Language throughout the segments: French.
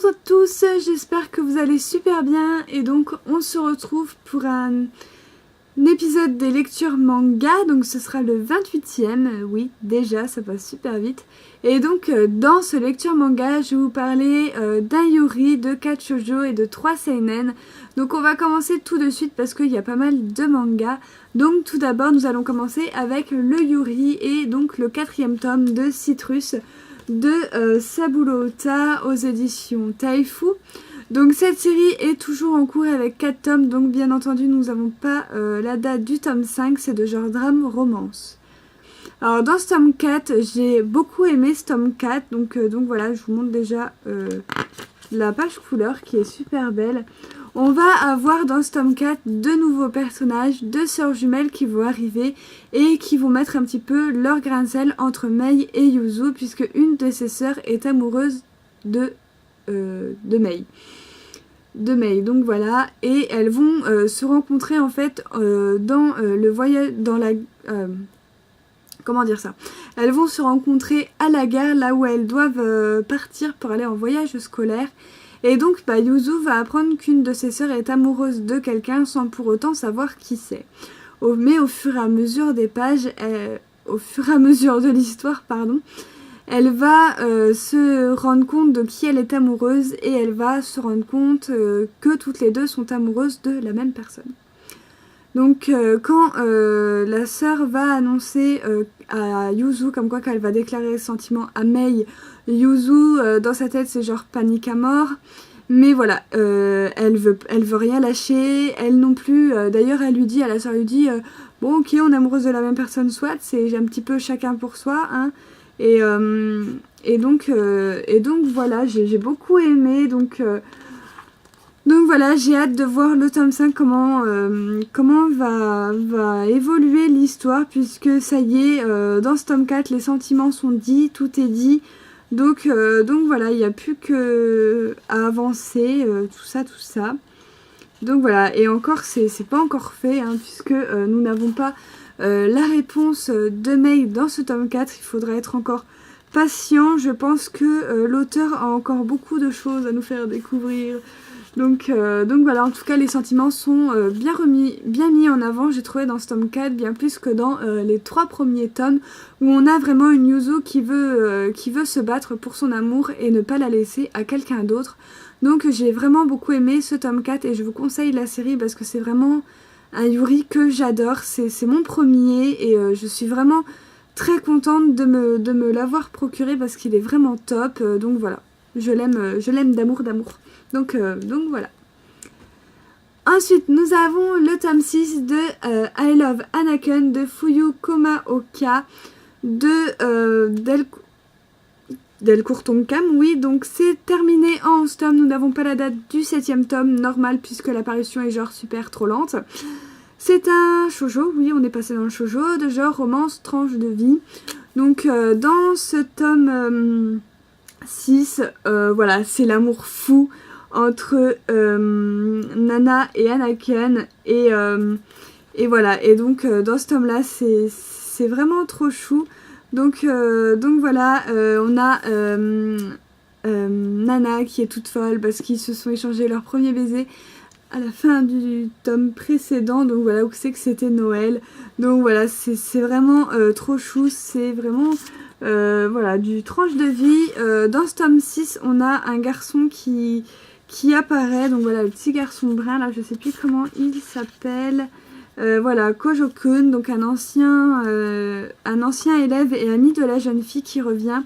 Bonjour à tous, j'espère que vous allez super bien et donc on se retrouve pour un épisode des lectures manga, donc ce sera le 28e, oui déjà ça passe super vite. Et donc dans ce lecture manga je vais vous parler d'un yuri, de 4 shoujo et de 3 seinen. Donc on va commencer tout de suite parce qu'il y a pas mal de mangas. Donc tout d'abord nous allons commencer avec le yuri et donc le 4e tome de Citrus de Sabulo Ota aux éditions Taifu. Donc cette série est toujours en cours avec 4 tomes, donc bien entendu nous n'avons pas la date du tome 5, c'est de genre drame romance. Alors dans ce tome 4, j'ai beaucoup aimé ce tome 4, donc voilà, je vous montre déjà la page couleur qui est super belle. On va avoir dans ce tome 4 deux nouveaux personnages, deux sœurs jumelles qui vont arriver et qui vont mettre un petit peu leur grain de sel entre Mei et Yuzu, puisque une de ses sœurs est amoureuse de Mei. Donc voilà, et elles vont se rencontrer en fait dans le voyage, dans la... comment dire ça? Elles vont se rencontrer à la gare, là où elles doivent partir pour aller en voyage scolaire. Et donc Yuzu va apprendre qu'une de ses sœurs est amoureuse de quelqu'un sans pour autant savoir qui c'est. Mais au fur et à mesure des pages, au fur et à mesure de l'histoire, pardon, elle va se rendre compte de qui elle est amoureuse et elle va se rendre compte que toutes les deux sont amoureuses de la même personne. Donc quand la sœur va annoncer à Yuzu comme quoi qu'elle va déclarer ses sentiments à Mei, Yuzu dans sa tête c'est genre panique à mort, mais voilà, elle veut rien lâcher, elle non plus. D'ailleurs elle lui dit, à la sœur lui dit bon ok on est amoureuse de la même personne soit, c'est un petit peu chacun pour soi hein. Et donc voilà, j'ai beaucoup aimé, donc voilà, j'ai hâte de voir le tome 5 comment va évoluer l'histoire, puisque ça y est, dans ce tome 4 les sentiments sont dits, tout est dit, donc voilà, il n'y a plus que à avancer, tout ça. Donc voilà, et encore c'est pas encore fait hein, puisque nous n'avons pas la réponse de Mei dans ce tome 4, il faudra être encore patient. Je pense que l'auteur a encore beaucoup de choses à nous faire découvrir. Donc voilà, en tout cas les sentiments sont bien mis en avant, j'ai trouvé dans ce tome 4, bien plus que dans les 3 premiers tomes, où on a vraiment une Yuzu qui veut se battre pour son amour et ne pas la laisser à quelqu'un d'autre. Donc j'ai vraiment beaucoup aimé ce tome 4 et je vous conseille la série parce que c'est vraiment un yuri que j'adore, c'est mon premier et je suis vraiment très contente de me l'avoir procuré parce qu'il est vraiment top, donc voilà, je l'aime d'amour. Donc voilà. Ensuite nous avons le tome 6 de I Love Anakin de Fuyu Komaoka de Delcourt Tonkam, oui, donc c'est terminé en 11 tomes, nous n'avons pas la date du 7e tome, normal puisque l'apparition est genre super trop lente. C'est un shoujo, oui, on est passé dans le shoujo, de genre romance, tranche de vie. Donc dans ce tome 6, voilà, c'est l'amour fou entre Nana et Anakin, et voilà, et donc dans ce tome là c'est vraiment trop chou. Donc voilà, on a Nana qui est toute folle parce qu'ils se sont échangés leur premier baiser à la fin du tome précédent, donc voilà, où c'est que c'était Noël. Donc voilà, c'est vraiment trop chou, c'est vraiment voilà, du tranche de vie. Dans ce tome 6, on a un garçon qui apparaît, donc voilà, le petit garçon brun, là, je sais plus comment il s'appelle. Voilà, Kojo-kun, donc un ancien élève et ami de la jeune fille qui revient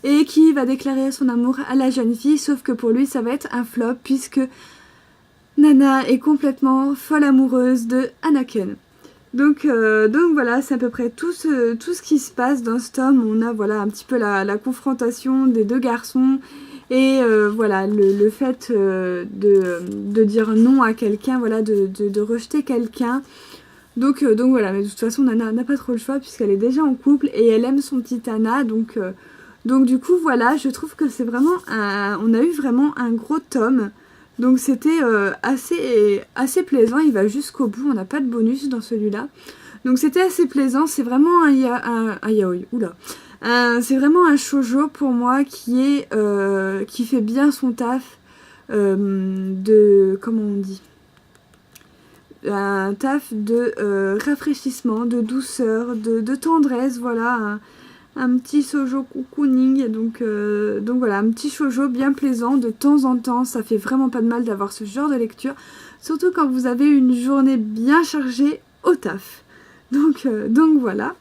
et qui va déclarer son amour à la jeune fille, sauf que pour lui ça va être un flop puisque Nana est complètement folle amoureuse de Anakin. Donc voilà, c'est à peu près tout ce qui se passe dans ce tome. On a voilà un petit peu la confrontation des deux garçons et voilà le fait de dire non à quelqu'un, voilà, de rejeter quelqu'un. Donc voilà, mais de toute façon Nana n'a pas trop le choix puisqu'elle est déjà en couple et elle aime son petit Anna, donc du coup voilà, je trouve que c'est vraiment on a eu vraiment un gros tome. Donc c'était assez plaisant, il va jusqu'au bout, on n'a pas de bonus dans celui-là. Donc c'était assez plaisant, c'est vraiment un yaoi, oula. C'est vraiment un shoujo pour moi qui fait bien son taf. comment on dit, un taf de rafraîchissement, de douceur, de tendresse, voilà, un petit shoujo cocooning, donc voilà, un petit shoujo bien plaisant de temps en temps, ça fait vraiment pas de mal d'avoir ce genre de lecture, surtout quand vous avez une journée bien chargée au taf. Donc voilà.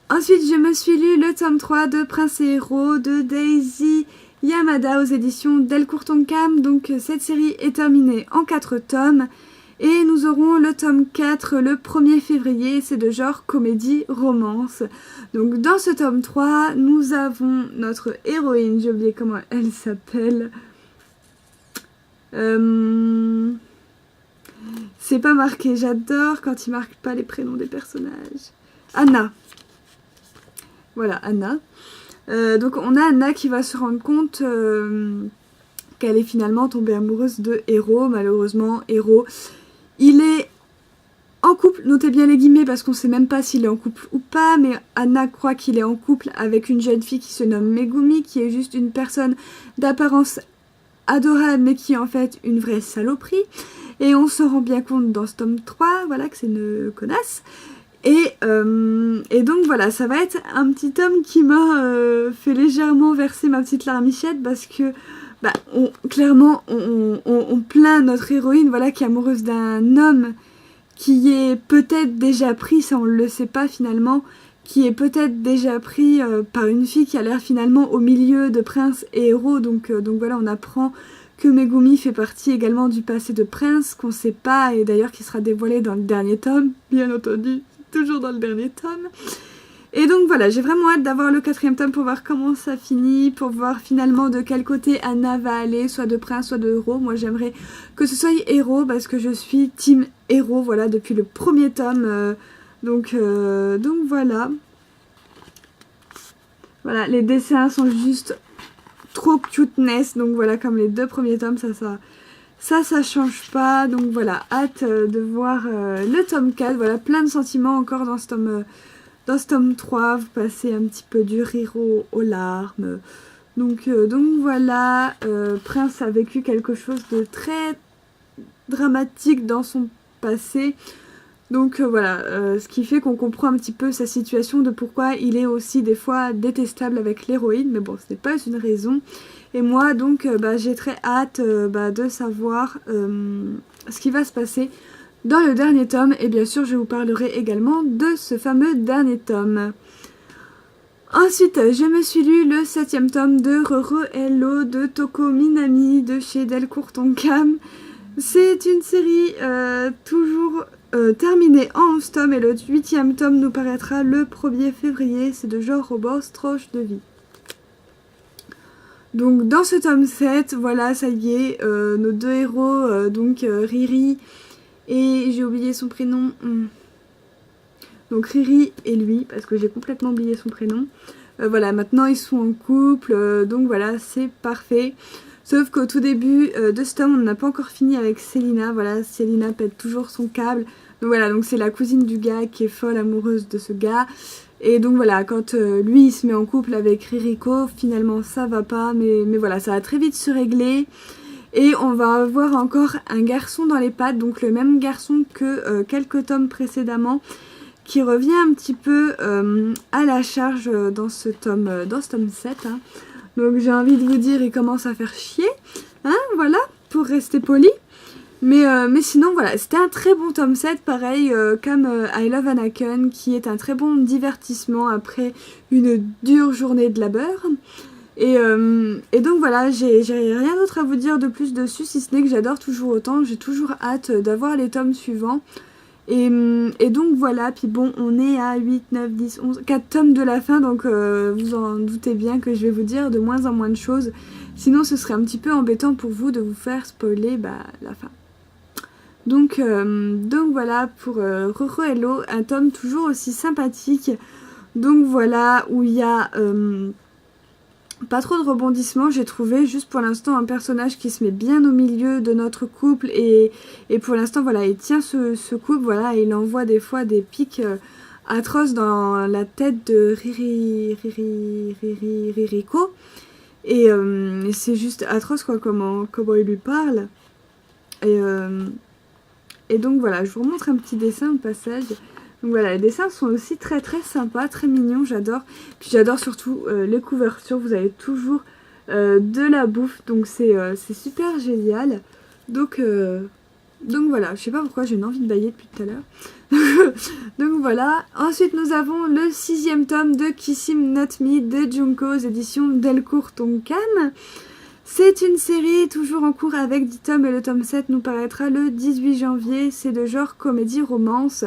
Ensuite, je me suis lu le tome 3 de Prince et Héros de Daisy Yamada aux éditions Delcourt Tonkam. Donc cette série est terminée en 4 tomes. Et nous aurons le tome 4 le 1er février, c'est de genre comédie-romance. Donc dans ce tome 3, nous avons notre héroïne, j'ai oublié comment elle s'appelle. C'est pas marqué, j'adore quand ils marquent pas les prénoms des personnages. Anna. Voilà, Anna. Donc on a Anna qui va se rendre compte qu'elle est finalement tombée amoureuse de Héros. Malheureusement, Héros, il est en couple, notez bien les guillemets parce qu'on sait même pas s'il est en couple ou pas, mais Anna croit qu'il est en couple avec une jeune fille qui se nomme Megumi, qui est juste une personne d'apparence adorable mais qui est en fait une vraie saloperie. Et on se rend bien compte dans ce tome 3, voilà, que c'est une connasse. Et donc voilà, ça va être un petit tome qui m'a fait légèrement verser ma petite larmichette parce que clairement on plaint notre héroïne, voilà, qui est amoureuse d'un homme qui est peut-être déjà pris, ça on le sait pas finalement, qui est peut-être déjà pris par une fille qui a l'air finalement au milieu de Prince et Héros. Donc voilà, on apprend que Megumi fait partie également du passé de Prince, qu'on sait pas, et d'ailleurs qui sera dévoilé dans le dernier tome, bien entendu, toujours dans le dernier tome. Et donc voilà, j'ai vraiment hâte d'avoir le 4e tome pour voir comment ça finit, pour voir finalement de quel côté Anna va aller, soit de Prince, soit de Héros. Moi j'aimerais que ce soit Héros parce que je suis team Héros, voilà, depuis le 1er tome. Donc voilà. Voilà, les dessins sont juste trop cuteness, donc voilà, comme les 2 premiers tomes, ça change pas. Donc voilà, hâte de voir le tome 4, voilà, plein de sentiments encore dans ce tome 3, vous passez un petit peu du rire aux larmes. Donc voilà, Prince a vécu quelque chose de très dramatique dans son passé. Donc voilà, ce qui fait qu'on comprend un petit peu sa situation, de pourquoi il est aussi des fois détestable avec l'héroïne. Mais bon, ce n'est pas une raison. Et moi, donc, j'ai très hâte de savoir ce qui va se passer dans le dernier tome. Et bien sûr, je vous parlerai également de ce fameux dernier tome. Ensuite, je me suis lu le 7e tome de Roro Hello de Toko Minami de chez Delcourt Tonkam. C'est une série toujours terminée en 11 tomes et le 8e tome nous paraîtra le 1er février. C'est de genre Robot Stroche de vie. Donc dans ce tome 7, voilà, ça y est, nos 2 héros, Riri et j'ai oublié son prénom. Donc Riri et lui, parce que j'ai complètement oublié son prénom. Voilà, maintenant ils sont en couple, donc voilà, c'est parfait. Sauf qu'au tout début de ce tome, on n'a pas encore fini avec Selina. Voilà, Selina pète toujours son câble. Donc voilà, donc c'est la cousine du gars qui est folle amoureuse de ce gars. Et donc voilà, quand lui il se met en couple avec Ririko, finalement ça va pas. Mais voilà, ça va très vite se régler. Et on va avoir encore un garçon dans les pattes, donc le même garçon que quelques tomes précédemment, qui revient un petit peu à la charge dans ce tome 7. Hein. Donc j'ai envie de vous dire, il commence à faire chier, hein, voilà, pour rester poli. Mais sinon, voilà, c'était un très bon tome 7, pareil comme I Love Anakin, qui est un très bon divertissement après une dure journée de labeur. Et donc voilà, j'ai rien d'autre à vous dire de plus dessus, si ce n'est que j'adore toujours autant, j'ai toujours hâte d'avoir les tomes suivants. Et donc voilà, puis bon, on est à 8, 9, 10, 11, 4 tomes de la fin, donc vous en doutez bien que je vais vous dire de moins en moins de choses. Sinon ce serait un petit peu embêtant pour vous de vous faire spoiler la fin. Donc voilà pour Roro Hello, un tome toujours aussi sympathique. Donc voilà, où il y a pas trop de rebondissements, j'ai trouvé, juste pour l'instant un personnage qui se met bien au milieu de notre couple et pour l'instant voilà, il tient ce couple, voilà, et il envoie des fois des pics atroces dans la tête de Ririko. Et c'est juste atroce quoi, comment il lui parle. Et donc voilà, je vous remontre un petit dessin au passage. Donc voilà, les dessins sont aussi très très sympas, très mignons, j'adore. Puis j'adore surtout les couvertures, vous avez toujours de la bouffe, donc c'est super génial. Donc voilà, je sais pas pourquoi j'ai une envie de bailler depuis tout à l'heure. Donc voilà, ensuite nous avons le 6e tome de Kiss Him Not Me de Junko aux éditions Delcourt Tonkan. C'est une série toujours en cours avec 10 tomes et le tome 7 nous paraîtra le 18 janvier. C'est de genre comédie-romance.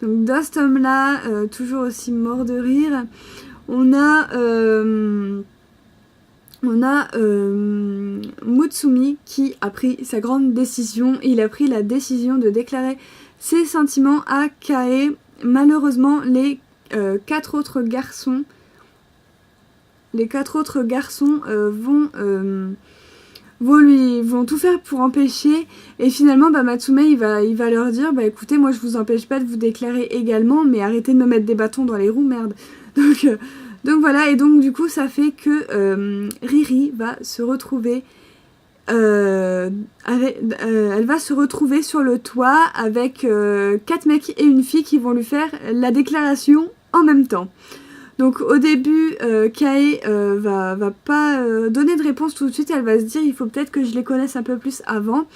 Donc dans ce tome-là, toujours aussi mort de rire, on a Mutsumi qui a pris sa grande décision. Il a pris la décision de déclarer ses sentiments à Kae. Malheureusement, les 4 autres garçons vont tout faire pour empêcher, et finalement Matsume il va leur dire écoutez, moi je vous empêche pas de vous déclarer également, mais arrêtez de me mettre des bâtons dans les roues, merde. Donc voilà, et donc du coup ça fait que Riri va se retrouver elle va se retrouver sur le toit avec 4 mecs et une fille qui vont lui faire la déclaration en même temps. Donc au début, Kae va pas donner de réponse tout de suite, elle va se dire il faut peut-être que je les connaisse un peu plus avant.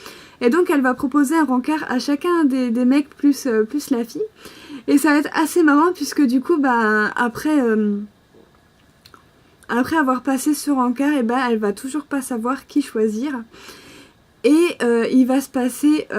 Et donc elle va proposer un rencard à chacun des mecs plus la fille. Et ça va être assez marrant puisque du coup, après avoir passé ce rencard, elle va toujours pas savoir qui choisir. Et il va se passer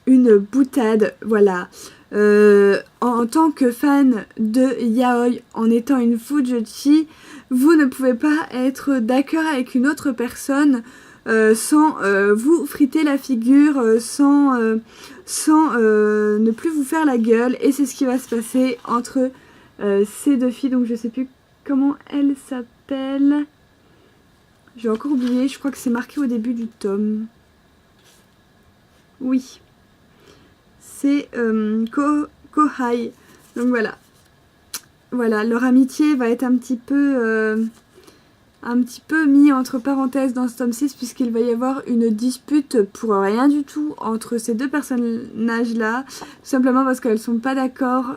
une boutade, voilà. En tant que fan de yaoi, en étant une fujoshi, vous ne pouvez pas être d'accord avec une autre personne sans vous friter la figure, sans ne plus vous faire la gueule. Et c'est ce qui va se passer entre ces deux filles. Donc je sais plus comment elles s'appellent. J'ai encore oublié, je crois que c'est marqué au début du tome. Oui. C'est Kohai. Donc voilà. Voilà, leur amitié va être un petit peu mis entre parenthèses dans ce tome 6 puisqu'il va y avoir une dispute pour rien du tout entre ces deux personnages-là. Tout simplement parce qu'elles sont pas d'accord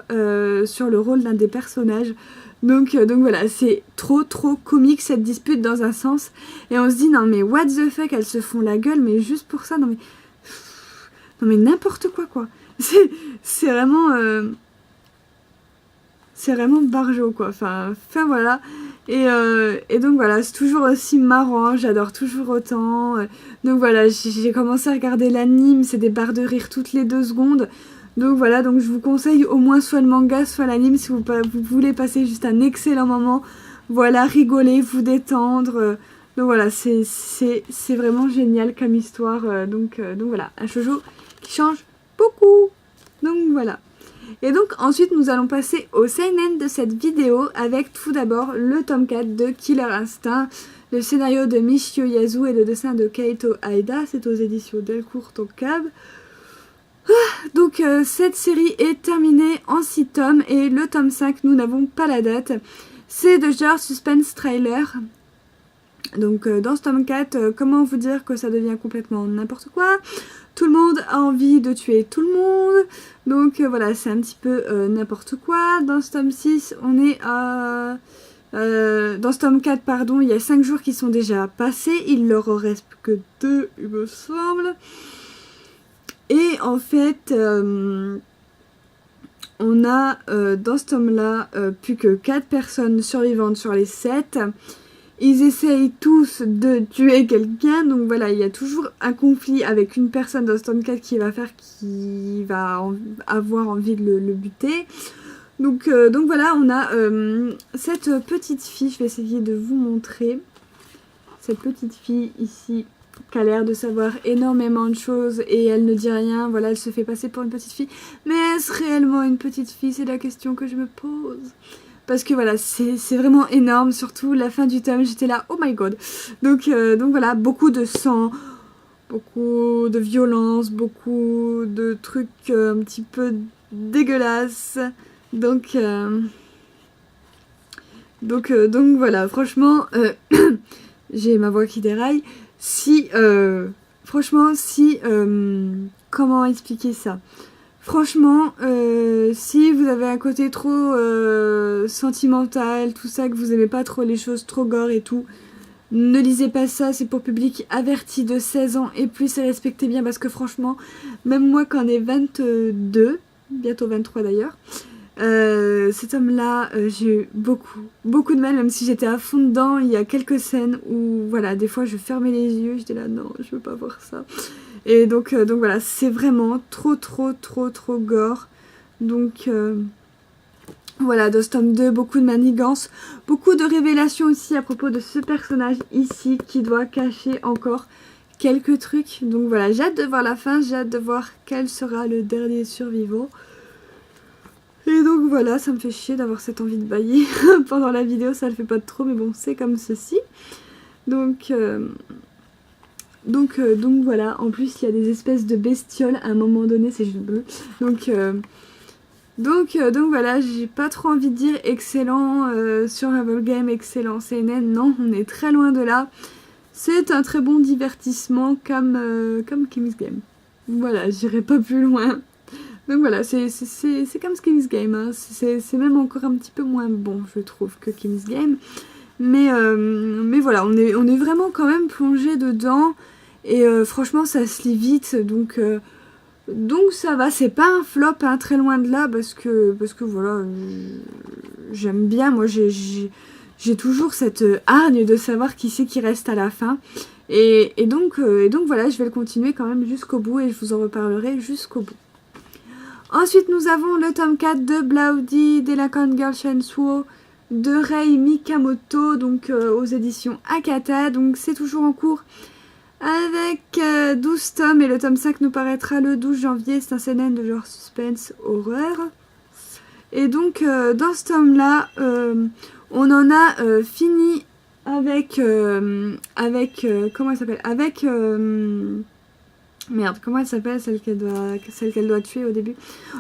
sur le rôle d'un des personnages. Donc voilà, c'est trop comique cette dispute dans un sens. Et on se dit non mais what the fuck, elles se font la gueule mais juste pour ça, non mais n'importe quoi. C'est vraiment barjo quoi, enfin voilà. Et donc voilà, c'est toujours aussi marrant, j'adore toujours autant. Donc voilà, j'ai commencé à regarder l'anime, c'est des barres de rire toutes les 2 secondes. Donc voilà, donc je vous conseille au moins soit le manga, soit l'anime si vous voulez passer juste un excellent moment. Voilà, rigoler, vous détendre. Donc voilà, c'est vraiment génial comme histoire. Donc voilà, un shoujo qui change beaucoup. Donc voilà. Et donc ensuite nous allons passer au seinen de cette vidéo avec tout d'abord le tome 4 de Killer Instinct, le scénario de Michio Yasu et le dessin de Kaito Aida, c'est aux éditions Delcourt Tonkan. Donc cette série est terminée en 6 tomes et le tome 5 nous n'avons pas la date. C'est de genre suspense trailer. Donc dans ce tome 4, comment vous dire que ça devient complètement n'importe quoi. Tout le monde a envie de tuer tout le monde. Donc voilà, c'est un petit peu n'importe quoi. Dans ce tome 6, on est à... dans ce tome 4, pardon, il y a 5 jours qui sont déjà passés. Il leur en reste que 2, il me semble. Et en fait, on a dans ce tome-là plus que 4 personnes survivantes sur les 7. Ils essayent tous de tuer quelqu'un, donc voilà, il y a toujours un conflit avec une personne dans ce tome 4 qui va avoir envie de le buter. Donc voilà, on a cette petite fille, je vais essayer de vous montrer. Cette petite fille ici, qui a l'air de savoir énormément de choses et elle ne dit rien, voilà, elle se fait passer pour une petite fille. Mais est-ce réellement une petite fille? C'est la question que je me pose. Parce que voilà, c'est vraiment énorme, surtout la fin du tome, j'étais là, oh my god. Donc voilà, beaucoup de sang, beaucoup de violence, beaucoup de trucs un petit peu dégueulasses. Donc voilà, franchement, j'ai ma voix qui déraille. Si, franchement, si, comment expliquer ça? Franchement, si vous avez un côté trop sentimental, tout ça, que vous aimez pas trop les choses trop gore et tout, ne lisez pas ça, c'est pour public averti de 16 ans et plus, et respectez bien, parce que franchement, même moi quand on est 22, bientôt 23 d'ailleurs, cet homme-là, j'ai eu beaucoup de mal, même si j'étais à fond dedans. Il y a quelques scènes où, voilà, des fois je fermais les yeux, j'étais là, non, je veux pas voir ça. Et donc voilà, c'est vraiment trop gore. Donc voilà, dans ce tome 2, beaucoup de manigances, beaucoup de révélations aussi à propos de ce personnage ici qui doit cacher encore quelques trucs. Donc voilà, j'ai hâte de voir la fin, j'ai hâte de voir quel sera le dernier survivant. Et donc voilà, ça me fait chier d'avoir cette envie de bailler pendant la vidéo, ça le fait pas de trop, mais bon, c'est comme ceci. Donc voilà, en plus il y a des espèces de bestioles à un moment donné, c'est juste bleu. Donc voilà, j'ai pas trop envie de dire excellent survival game, excellent CNN, non, on est très loin de là. C'est un très bon divertissement comme King's Game. Voilà, j'irai pas plus loin. Donc voilà, c'est comme King's Game, hein. C'est même encore un petit peu moins bon, je trouve, que King's Game. Mais voilà, on est vraiment quand même plongé dedans. Et franchement, ça se lit vite, donc ça va. C'est pas un flop, hein, très loin de là, parce que voilà, j'aime bien. Moi, j'ai toujours cette hargne de savoir qui c'est qui reste à la fin. Et donc voilà, je vais le continuer quand même jusqu'au bout, et je vous en reparlerai jusqu'au bout. Ensuite, nous avons le tome 4 de Bloody Delinquent Girl Shensuo de Rei Mikamoto, donc aux éditions Akata. Donc c'est toujours en cours avec 12 tomes, et le tome 5 nous paraîtra le 12 janvier. C'est un CNN de genre suspense horreur. Et donc dans ce tome là, on en a fini avec comment elle s'appelle, avec merde, comment elle s'appelle, celle qu'elle doit tuer au début.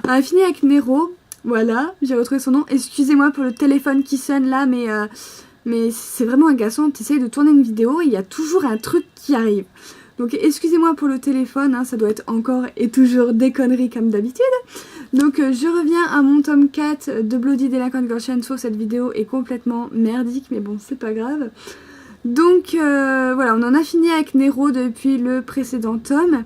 On a fini avec Nero, voilà, j'ai retrouvé son nom. Excusez-moi pour le téléphone qui sonne là, mais c'est vraiment agaçant. Tu essayes de tourner une vidéo et il y a toujours un truc qui arrive. Donc excusez-moi pour le téléphone, hein, ça doit être encore et toujours des conneries comme d'habitude. Donc je reviens à mon tome 4 de Bloody Delinquent Girl Shensuo. Cette vidéo est complètement merdique, mais bon, c'est pas grave. Donc voilà, on en a fini avec Nero depuis le précédent tome,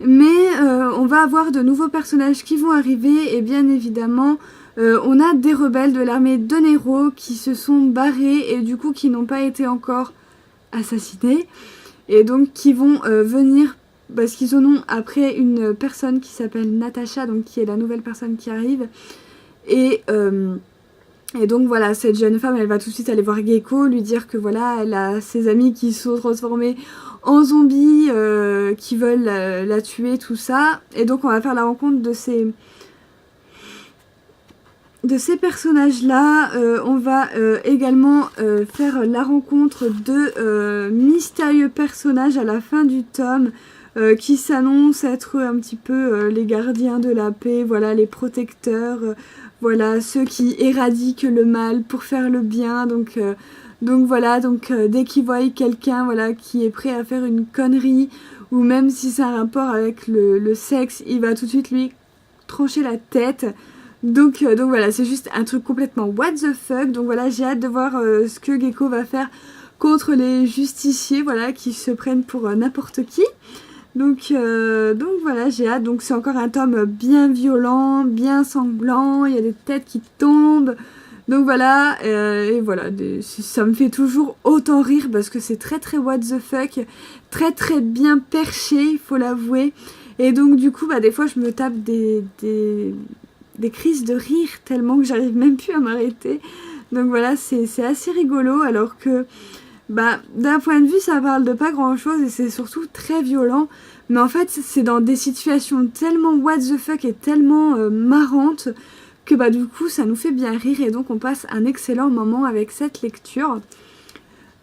mais on va avoir de nouveaux personnages qui vont arriver, et bien évidemment on a des rebelles de l'armée de Nero qui se sont barrés et du coup qui n'ont pas été encore assassinés, et donc qui vont venir parce qu'ils en ont après une personne qui s'appelle Natasha, donc qui est la nouvelle personne qui arrive, et donc voilà, cette jeune femme, elle va tout de suite aller voir Gecko, lui dire que voilà, elle a ses amis qui sont transformés en zombies, qui veulent la tuer, tout ça. Et donc on va faire la rencontre de ces personnages-là. On va également faire la rencontre de mystérieux personnages à la fin du tome, qui s'annoncent être un petit peu les gardiens de la paix, voilà, les protecteurs, voilà, ceux qui éradiquent le mal pour faire le bien. Donc voilà, dès qu'ils voient quelqu'un, voilà, qui est prêt à faire une connerie, ou même si c'est un rapport avec le sexe, il va tout de suite lui trancher la tête. Donc voilà, c'est juste un truc complètement what the fuck. Donc voilà, j'ai hâte de voir ce que Gecko va faire contre les justiciers, voilà, qui se prennent pour n'importe qui. Donc voilà, j'ai hâte. Donc c'est encore un tome bien violent, bien sanglant, il y a des têtes qui tombent. Donc voilà, et voilà, ça me fait toujours autant rire parce que c'est très what the fuck, très bien perché, il faut l'avouer. Et donc du coup, bah, des fois je me tape des crises de rire tellement que j'arrive même plus à m'arrêter. Donc voilà, c'est assez rigolo, alors que bah, d'un point de vue ça parle de pas grand chose et c'est surtout très violent, mais en fait c'est dans des situations tellement what the fuck et tellement marrantes que bah du coup ça nous fait bien rire, et donc on passe un excellent moment avec cette lecture.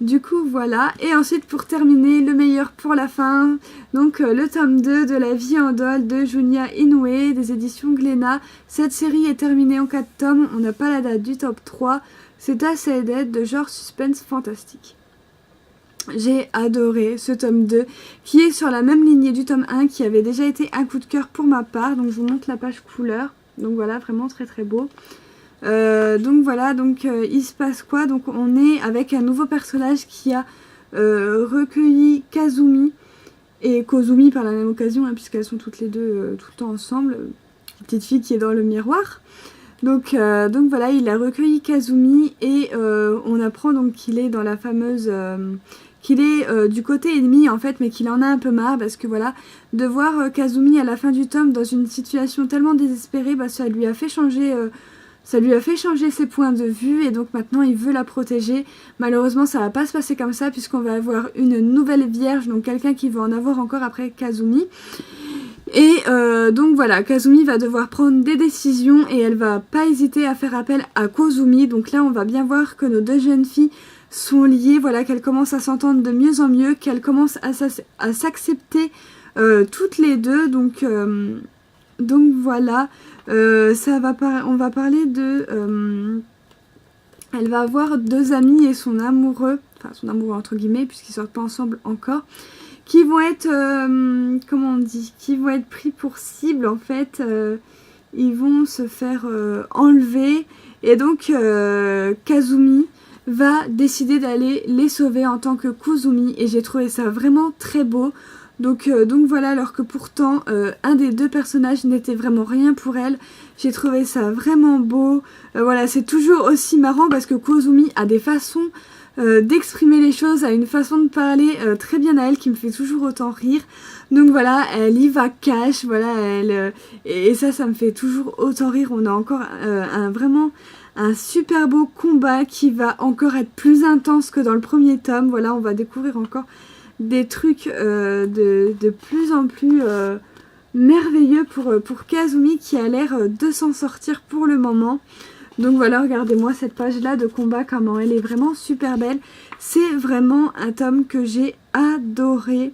Du coup voilà, et ensuite pour terminer, le meilleur pour la fin, donc le tome 2 de La vie en dol de Junya Inoue des éditions Glénat. Cette série est terminée en 4 tomes, on n'a pas la date du top 3, c'est assez dead de genre suspense fantastique. J'ai adoré ce tome 2 qui est sur la même lignée du tome 1 qui avait déjà été un coup de cœur pour ma part. Donc je vous montre la page couleur. Donc voilà, vraiment très très beau. Donc voilà, il se passe quoi? Donc on est avec un nouveau personnage qui a recueilli Kazumi et Kozumi par la même occasion, hein, puisqu'elles sont toutes les deux tout le temps ensemble. Petite fille qui est dans le miroir. Donc voilà, il a recueilli Kazumi et on apprend donc qu'il est dans la fameuse... qu'il est du côté ennemi en fait, mais qu'il en a un peu marre parce que voilà, de voir Kazumi à la fin du tome dans une situation tellement désespérée, bah, ça lui a fait changer ses points de vue et donc maintenant il veut la protéger. Malheureusement ça va pas se passer comme ça puisqu'on va avoir une nouvelle vierge, donc quelqu'un qui va en avoir encore après Kazumi. Et donc voilà, Kazumi va devoir prendre des décisions et elle va pas hésiter à faire appel à Kozumi. Donc là on va bien voir que nos deux jeunes filles sont liées, voilà, qu'elles commencent à s'entendre de mieux en mieux, qu'elles commencent à s'accepter toutes les deux. Donc voilà, on va parler de... elle va avoir deux amis et son amoureux, enfin son amoureux entre guillemets puisqu'ils sortent pas ensemble encore, qui vont être, comment on dit, qui vont être pris pour cible en fait. Ils vont se faire enlever et donc Kazumi va décider d'aller les sauver en tant que Kozumi et j'ai trouvé ça vraiment très beau. Donc voilà, alors que pourtant un des deux personnages n'était vraiment rien pour elle, j'ai trouvé ça vraiment beau. Voilà, c'est toujours aussi marrant parce que Kozumi a des façons d'exprimer les choses, a une façon de parler très bien à elle qui me fait toujours autant rire. Donc voilà, elle y va cash, voilà, et ça me fait toujours autant rire. On a encore vraiment un super beau combat qui va encore être plus intense que dans le premier tome. Voilà, on va découvrir encore des trucs de plus en plus merveilleux pour Kazumi qui a l'air de s'en sortir pour le moment. Donc voilà, regardez-moi cette page-là de combat, comment elle est vraiment super belle. C'est vraiment un tome que j'ai adoré.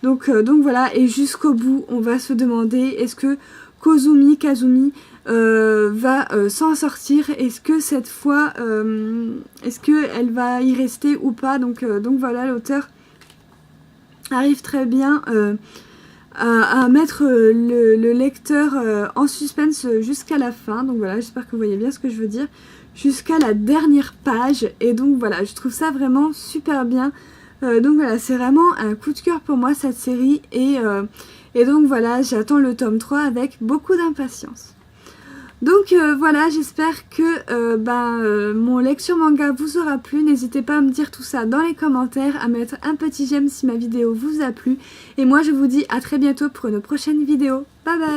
Donc voilà, et jusqu'au bout, on va se demander, est-ce que Kazumi va s'en sortir? Est-ce que cette fois, est-ce qu'elle va y rester ou pas? Donc voilà, l'auteur arrive très bien à mettre le lecteur en suspense jusqu'à la fin. Donc voilà, j'espère que vous voyez bien ce que je veux dire. Jusqu'à la dernière page. Et donc voilà, je trouve ça vraiment super bien. Donc voilà, c'est vraiment un coup de cœur pour moi cette série. Et donc voilà, j'attends le tome 3 avec beaucoup d'impatience. Donc voilà, j'espère que mon lecture manga vous aura plu. N'hésitez pas à me dire tout ça dans les commentaires, à mettre un petit j'aime si ma vidéo vous a plu. Et moi je vous dis à très bientôt pour une prochaine vidéo. Bye bye!